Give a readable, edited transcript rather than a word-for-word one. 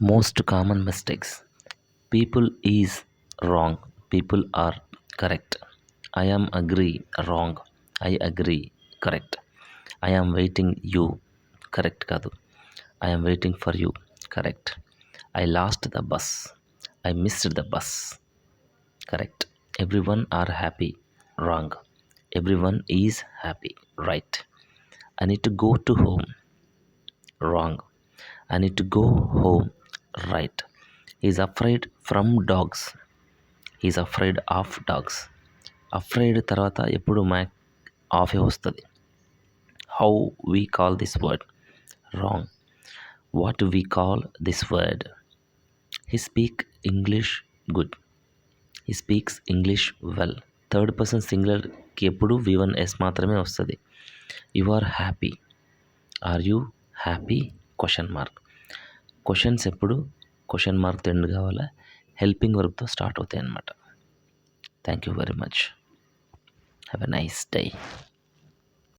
Most common mistakes. People is wrong. People are correct. I am agree wrong. I agree correct. I am waiting you correct కాదు. I am waiting for you correct. I lost the bus. I missed the bus correct. Everyone are happy wrong. Everyone is happy right. I need to go to home wrong. I need to go home right. He's afraid from dogs. He's afraid of dogs. Afraid తర్వాత ఎప్పుడు ఆఫే వస్తుంది. How we call this word wrong. What we call this word he speak English good. He speaks English well. Third person సింగులర్కి ఎప్పుడు V1S మాత్రమే వస్తుంది. You are happy. Are you happy question mark. Questions ఎప్పుడు question మార్క్తో end కావాలా, helping వర్బ్తో start అవుతాయి అన్నమాట. Thank you very much. Have a nice day.